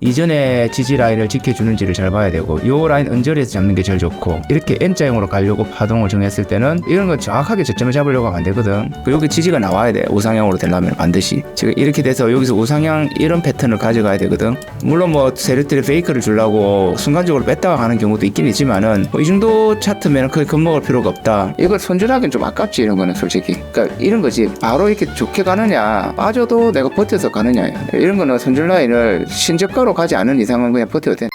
이전에 지지 라인을 지켜주는지를 잘 봐야 되고 요 라인 언저리에서 잡는 게 제일 좋고 이렇게 N자형으로 가려고 파동을 정했을 때는 이런 건 정확하게 저점을 잡으려고 하면 안 되거든. 여기 지지가 나와야 돼. 우상향으로 되려면 반드시. 지금 이렇게 돼서 여기서 우상향 이런 패턴을 가져가야 되거든. 물론 뭐 세력들이 페이크를 주려고 순간적으로 뺐다가 가는 경우도 있긴 있지만은 뭐이 정도 차트면 크게 겁먹을 필요가 없다. 이걸 손절하기는 좀 아깝지 이런 거는 솔직히. 그러니까 이런 거지. 바로 이렇게 좋게 가느냐 빠져도 내가 버텨서 가느냐 이런 거는 손절 라인을 신저가로 가지 않은 이상은 그냥 버텨도 돼.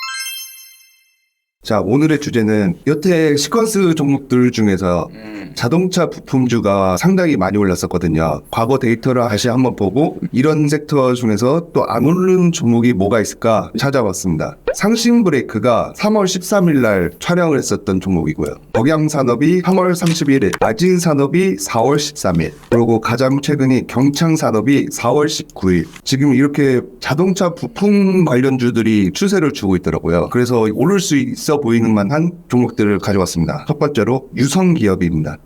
자, 오늘의 주제는 여태 시퀀스 종목들 중에서 자동차 부품주가 상당히 많이 올랐었거든요. 과거 데이터를 다시 한번 보고 이런 섹터 중에서 또 안 오른 종목이 뭐가 있을까 찾아봤습니다. 상신브레이크가 3월 13일 날 촬영을 했었던 종목이고요. 덕양산업이 3월 31일, 아진산업이 4월 13일, 그리고 가장 최근이 경창산업이 4월 19일. 지금 이렇게 자동차 부품 관련주들이 추세를 주고 있더라고요. 그래서 오를 수 있어 보이는 만한 종목들을 가져왔습니다. 첫 번째로 유성기업입니다.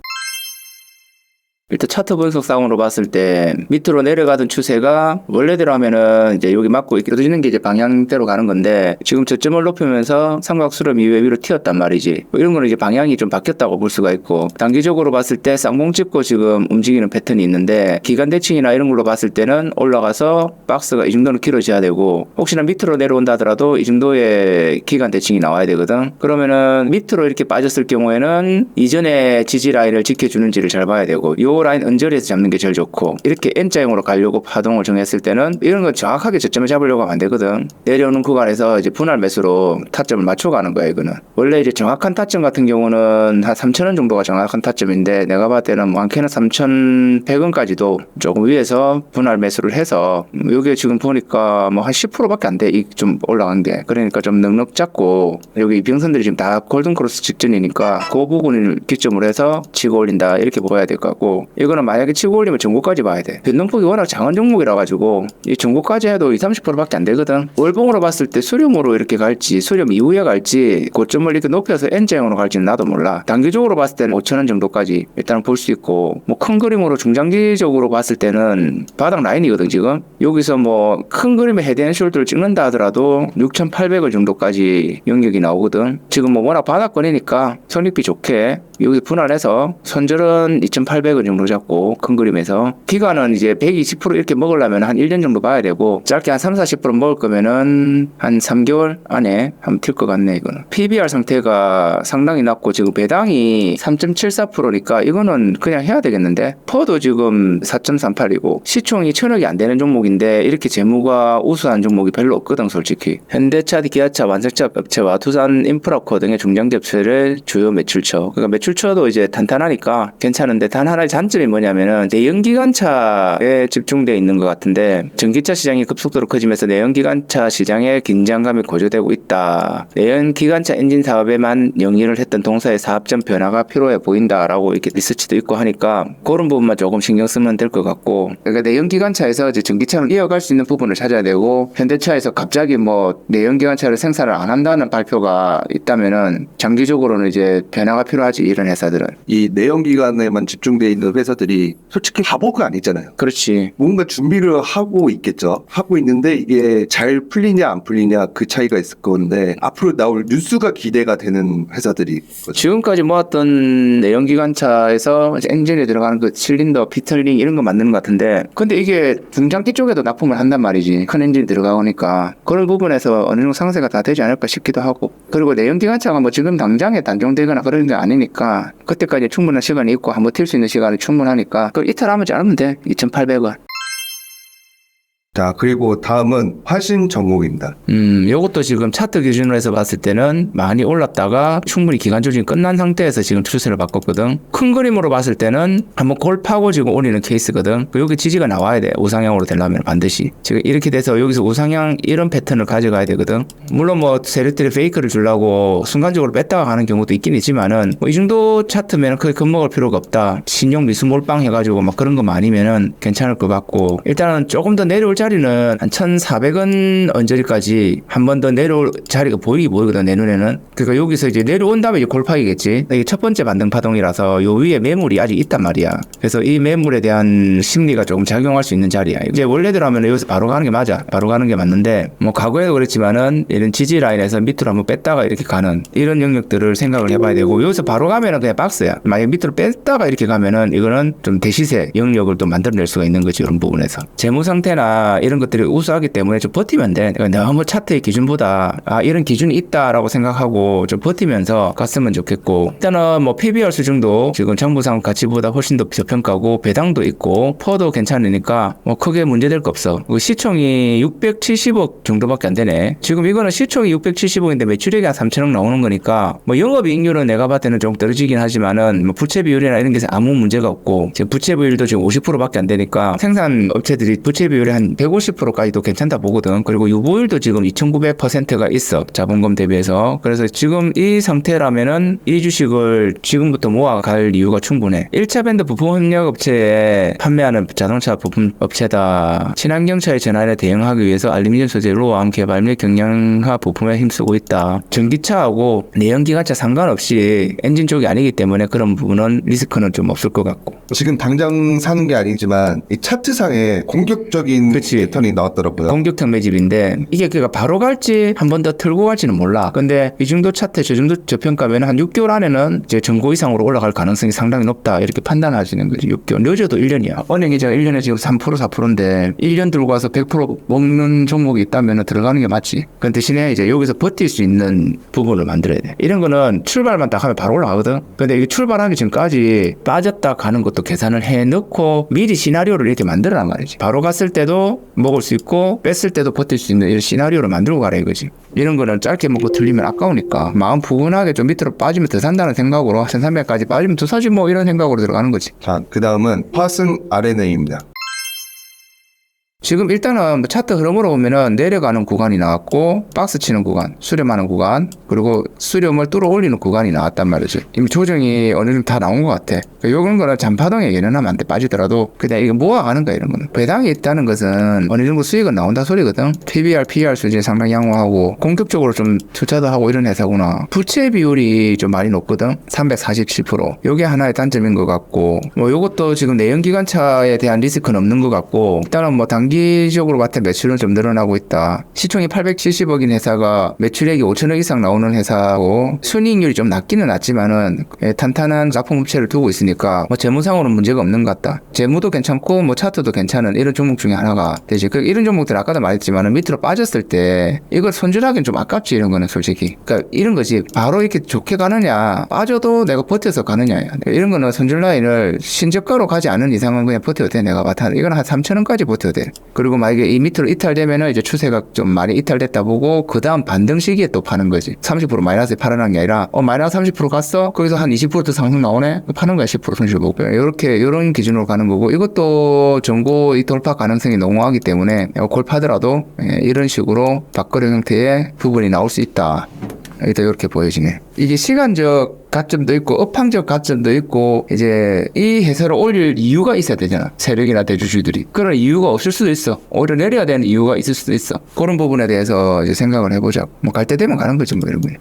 일단 차트 분석 상으로 봤을 때 밑으로 내려가던 추세가 원래대로 하면은 이제 여기 맞고 이끌어지는 게 이제 방향대로 가는 건데 지금 저점을 높이면서 삼각수렴 이후에 위로 튀었단 말이지. 뭐 이런 거는 이제 방향이 좀 바뀌었다고 볼 수가 있고 단기적으로 봤을 때 쌍봉 찍고 지금 움직이는 패턴이 있는데 기간 대칭이나 이런 걸로 봤을 때는 올라가서 박스가 이 정도는 길어져야 되고 혹시나 밑으로 내려온다 하더라도 이 정도의 기간 대칭이 나와야 되거든. 그러면은 밑으로 이렇게 빠졌을 경우에는 이전에 지지 라인을 지켜주는지를 잘 봐야 되고 요 라인 언저리에서 잡는 게 제일 좋고 이렇게 N자형으로 가려고 파동을 정했을 때는 이런 건 정확하게 저점을 잡으려고 하면 안 되거든. 내려오는 구간에서 이제 분할 매수로 타점을 맞춰가는 거야 이거는. 원래 이제 정확한 타점 같은 경우는 한 3,000원 정도가 정확한 타점인데 내가 봤을 때는 많게는 3,100원까지도 조금 위에서 분할 매수를 해서 여기 지금 보니까 뭐 한 10%밖에 안 돼. 이 좀 올라간 게. 그러니까 좀 넉넉 잡고 여기 이평선들이 지금 다 골든크로스 직전이니까 그 부분을 기점으로 해서 치고 올린다 이렇게 보아야 될 것 같고 이거는 만약에 치고 올리면 전고까지 봐야 돼. 변동폭이 워낙 작은 종목이라 가지고 이 전고까지 해도 20-30%밖에 안 되거든. 월봉으로 봤을 때 수렴으로 이렇게 갈지 수렴 이후에 갈지 고점을 이렇게 높여서 N자형으로 갈지는 나도 몰라. 단기적으로 봤을 때는 5,000원 정도까지 일단 볼 수 있고 뭐 큰 그림으로 중장기적으로 봤을 때는 바닥 라인이거든 지금. 여기서 뭐 큰 그림의 헤드앤숄더를 찍는다 하더라도 6,800원 정도까지 영역이 나오거든. 지금 뭐 워낙 바닥권이니까 선익비 좋게 여기 분할해서 손절은 2,800원 정도 잡고 큰 그림에서 기간은 이제 120% 이렇게 먹으려면 한 1년 정도 봐야 되고 짧게 한 30-40% 먹을 거면은 한 3개월 안에 한번 튈 것 같네 이거는. PBR 상태가 상당히 낮고 지금 배당이 3.74%니까 이거는 그냥 해야 되겠는데 퍼도 지금 4.38이고 시총이 1,000억이 안 되는 종목인데 이렇게 재무가 우수한 종목이 별로 없거든 솔직히. 현대차, 기아차, 완성차 업체와 두산 인프라코 등의 중장기 업체를 주요 매출처. 그러니까 매출처도 이제 탄탄하니까 괜찮은데 단 하나의 단점이 뭐냐면은 내연기관차에 집중되어 있는 것 같은데 전기차 시장이 급속도로 커지면서 내연기관차 시장에 긴장감이 고조되고 있다. 내연기관차 엔진 사업에만 영위를 했던 동사의 사업점 변화가 필요해 보인다라고 이렇게 리서치도 있고 하니까 그런 부분만 조금 신경 쓰면 될 것 같고 그러니까 내연기관차에서 이제 전기차를 이어갈 수 있는 부분을 찾아야 되고 현대차에서 갑자기 뭐 내연기관차를 생산을 안 한다는 발표가 있다면은 장기적으로는 이제 변화가 필요하지 이런 회사들은. 이 내연기관에만 집중되어 있는 회사들이 솔직히 바보가 아니잖아요. 그렇지. 뭔가 준비를 하고 있겠죠. 하고 있는데 이게 잘 풀리냐 안 풀리냐 그 차이가 있을 건데 앞으로 나올 뉴스가 기대가 되는 회사들이 지금까지 모았던 내연기관차에서 엔진에 들어가는 그 실린더, 피틀링 이런 거 만드는 것 같은데 근데 이게 중장기 쪽에도 납품을 한단 말이지. 큰 엔진이 들어가오니까 그런 부분에서 어느 정도 상세가 다 되지 않을까 싶기도 하고 그리고 내연기관차가 뭐 지금 당장에 단종되거나 그런 게 아니니까 그때까지 충분한 시간이 있고 한번 튈 수 있는 시간이 충분하니까 그걸 이탈하면 자르면 돼. 2,800원. 자, 그리고 다음은 화신 전공입니다. 요것도 지금 차트 기준으로 해서 봤을 때는 많이 올랐다가 충분히 기간 조정이 끝난 상태에서 지금 추세를 바꿨거든. 큰 그림으로 봤을 때는 한번 골 파고 지금 올리는 케이스거든. 여기 지지가 나와야 돼. 우상향으로 되려면 반드시. 지금 이렇게 돼서 여기서 우상향 이런 패턴을 가져가야 되거든. 물론 뭐 세력들이 페이크를 주려고 순간적으로 뺐다가 가는 경우도 있긴 있지만은 뭐 이 정도 차트면 크게 겁먹을 필요가 없다. 신용 미수 몰빵 해가지고 막 그런 거 아니면은 괜찮을 것 같고 일단은 조금 더 내려올 자 자리는 한 1,400원 언저리까지 한 번 더 내려올 자리가 보이거든, 내 눈에는. 그러니까 여기서 이제 내려온 다음에 이제 골파이겠지. 이게 첫 번째 반등 파동이라서 요 위에 매물이 아직 있단 말이야. 그래서 이 매물에 대한 심리가 조금 작용할 수 있는 자리야. 이제 원래대로 하면 여기서 바로 가는 게 맞아. 바로 가는 게 맞는데, 뭐 과거에도 그랬지만은 이런 지지 라인에서 밑으로 한번 뺐다가 이렇게 가는 이런 영역들을 생각을 해봐야 되고, 여기서 바로 가면은 그냥 박스야. 만약에 밑으로 뺐다가 이렇게 가면은 이거는 좀 대시세 영역을 또 만들어낼 수가 있는 거지, 이런 부분에서. 재무 상태나 이런 것들이 우수하기 때문에 좀 버티면 돼. 그러니까 너무 차트의 기준보다 이런 기준이 있다라고 생각하고 좀 버티면서 갔으면 좋겠고, 일단은 뭐 PBR 수준도 지금 정부상 가치보다 훨씬 더 저평가고 배당도 있고 퍼도 괜찮으니까 뭐 크게 문제될 거 없어. 시총이 670억 정도밖에 안 되네. 지금 이거는 시총이 670억인데 매출액이 한 3천억 나오는 거니까 뭐 영업이익률은 내가 봤을 때는 좀 떨어지긴 하지만은 뭐 부채 비율이나 이런 게 아무 문제가 없고, 지금 부채 비율도 지금 50%밖에 안 되니까 생산 업체들이 부채 비율이 한 150%까지도 괜찮다 보거든. 그리고 유보율도 지금 2,900%가 있어, 자본금 대비해서. 그래서 지금 이 상태라면은 이 주식을 지금부터 모아갈 이유가 충분해. 1차 밴드 부품 협력 업체에 판매하는 자동차 부품 업체다. 친환경차의 전환에 대응하기 위해서 알루미늄 소재 로암 개발 및 경량화 부품에 힘쓰고 있다. 전기차하고 내연기관차 상관없이 엔진 쪽이 아니기 때문에 그런 부분은 리스크는 좀 없을 것 같고. 지금 당장 사는 게 아니지만 이 차트상에 공격적인 그치. 패턴이 나왔더라고요. 공격형 매집인데 이게 그가 바로 갈지 한 번 더 틀고 갈지는 몰라. 근데 이 정도 차트 저 정도 저평가면 한 6개월 안에는 이제 전고 이상으로 올라갈 가능성이 상당히 높다, 이렇게 판단하시는 거지. 6개월 늦어도 1년이야. 은행이자 1년에 지금 3% 4%인데 1년 들고 와서 100% 먹는 종목이 있다면 들어가는 게 맞지. 그 대신에 이제 여기서 버틸 수 있는 부분을 만들어야 돼. 이런 거는 출발만 딱 하면 바로 올라가거든. 근데 이게 출발하기 전까지 빠졌다 가는 것도 계산을 해 넣고 미리 시나리오를 이렇게 만들어란 말이지. 바로 갔을 때도 먹을 수 있고 뺐을 때도 버틸 수 있는 이런 시나리오를 만들고 가라 이거지. 이런 거는 짧게 먹고 틀리면 아까우니까 마음 푸근하게 좀 밑으로 빠지면 더 산다는 생각으로 1,300까지 빠지면 더 사지 뭐, 이런 생각으로 들어가는 거지. 자, 그 다음은 화승 RNA입니다. 지금 일단은 뭐 차트 흐름으로 보면은 내려가는 구간이 나왔고 박스 치는 구간, 수렴하는 구간, 그리고 수렴을 뚫어 올리는 구간이 나왔단 말이죠. 이미 조정이 어느 정도 다 나온 것 같아. 이런 거는 잔파동에 예년하면 안 돼. 빠지더라도 그냥 이거 모아가는 거야, 이런 거는. 배당이 있다는 것은 어느 정도 수익은 나온다 소리거든. PBR, PR 수준이 상당히 양호하고 공격적으로 좀 투자도 하고 이런 회사구나. 부채 비율이 좀 많이 높거든. 347%. 요게 하나의 단점인 것 같고, 뭐 요것도 지금 내연기관차에 대한 리스크는 없는 것 같고, 일단은 뭐 단기적으로 봤을 때 매출은 좀 늘어나고 있다. 시총이 870억인 회사가 매출액이 5천억 이상 나오는 회사고, 순이익률이 좀 낮기는 낮지만은 탄탄한 작품업체를 두고 있으니까 뭐 재무상으로는 문제가 없는 것 같다. 재무도 괜찮고 뭐 차트도 괜찮은 이런 종목 중에 하나가 되지. 이런 종목들 아까도 말했지만은 밑으로 빠졌을 때 이걸 손질하기는 좀 아깝지, 이런 거는 솔직히. 그러니까 이런 거지. 바로 이렇게 좋게 가느냐, 빠져도 내가 버텨서 가느냐, 이런 거는 손질 라인을 신저가로 가지 않은 이상은 그냥 버텨도 돼. 내가 봤다. 이건 한 3,000원까지 버텨도 돼. 그리고 만약에 이 밑으로 이탈되면은 이제 추세가 좀 많이 이탈됐다 보고 그 다음 반등 시기에 또 파는 거지. 30% 마이너스에 팔아난 게 아니라 마이너스 30% 갔어? 거기서 한 20% 상승 나오네? 파는 거야. 10% 손실 보고. 이런 기준으로 가는 거고, 이것도 전고 이 돌파 가능성이 농후하기 때문에 골파더라도 이런 식으로 박거래 형태의 부분이 나올 수 있다. 일단 이렇게 보여지네. 이게 시간적 가점도 있고 업황적 가점도 있고, 이제 이 회사를 올릴 이유가 있어야 되잖아, 세력이나 대주주들이. 그런 이유가 없을 수도 있어. 오히려 내려야 되는 이유가 있을 수도 있어. 그런 부분에 대해서 이제 생각을 해보자. 뭐 갈 때 되면 가는 거지 뭐, 이런 거예요.